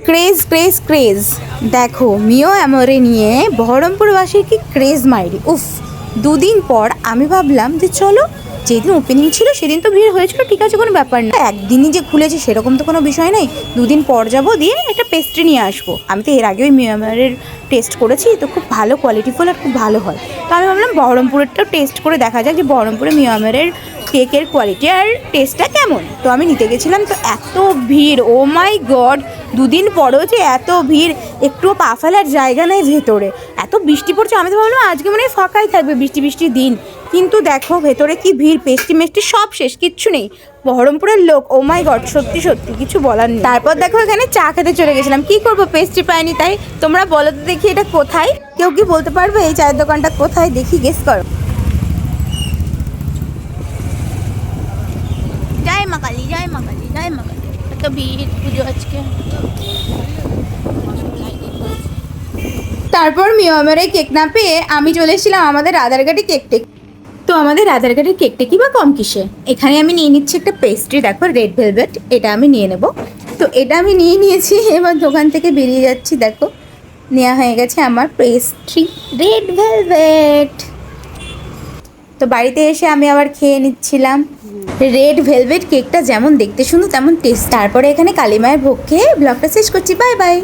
Craze craze craze দেখো মিও অ্যামোরে নিয়ে বহরমপুরবাসীর কি ক্রেজ মাইরি উফ। দুদিন পর আমি ভাবলাম যে চলো, যেদিন ওপেনিং ছিল সেদিন তো ভিড় হয়েছিল, ঠিক আছে কোনো ব্যাপার না, একদিনই যে খুলেছে সেরকম তো কোনো বিষয় নেই, দুদিন পর যাবো, দিয়ে একটা পেস্ট্রি নিয়ে আসবো। আমি তো এর আগে ওই মিও অ্যামোরের টেস্ট করেছি, তো খুব ভালো কোয়ালিটিফুল আর খুব ভালো হয়। তো আমি ভাবলাম বহরমপুরেরটাও টেস্ট করে দেখা যাক যে বহরমপুরে মিও অ্যামোরের কেকের কোয়ালিটি আর টেস্টটা কেমন। তো আমি নিতে গেছিলাম, তো এত ভিড়, ও মাই গড, দুদিন পরেও যে এত ভিড়, একটুও পা ফেলার জায়গা নেই ভেতরে, এত বৃষ্টি পড়ছে। আমি তো ভাবলাম আজকে মনে হয় ফাঁকাই থাকবে, বৃষ্টি বৃষ্টির দিন, কিন্তু দেখো ভেতরে কি ভিড়, পেস্ট্রি মেস্ট্রি সব শেষ, কিচ্ছু নেই। বহরমপুরের লোক, ও মাই গড, সত্যি সত্যি কিছু বলার নেই। তারপর দেখো এখানে চা খেতে চলে গেছিলাম, কি করবো, পেস্ট্রি পাইনি, তাই তোমরা বলো তো দেখি এটা কোথায়, কেউ কি বলতে পারবে এই চায়ের দোকানটা কোথায়, দেখি গেস করো। জয় মা কালী, জয় মা কালী, জয় মা কালী। এত ভিড় পুজো আজকে। তারপর মিও অ্যামোরে কেক না পেয়ে আমি চলে এসেছিলাম আমাদের রাধারঘাটি কেকটেক। তো আমাদের রাধারঘাটের কেকটা কি বা কম কিসে, এখানে আমি নিয়ে নিচ্ছি একটা পেস্ট্রি, দেখো রেড ভেলভেট, এটা আমি নিয়ে নেব। তো এটা আমি নিয়ে নিয়েছি, এবার দোকান থেকে বেরিয়ে যাচ্ছি, দেখো নেওয়া হয়ে গেছে আমার পেস্ট্রি রেড ভেলভেট। তো বাড়িতে এসে আমি আবার খেয়ে নিচ্ছিলাম রেড ভেলভেট কেকটা, যেমন দেখতে সুন্দর তেমন টেস্ট। তারপরে এখানে কালী মায়ের ভোগ খেয়ে ব্লগটা শেষ করছি, বাই বাই।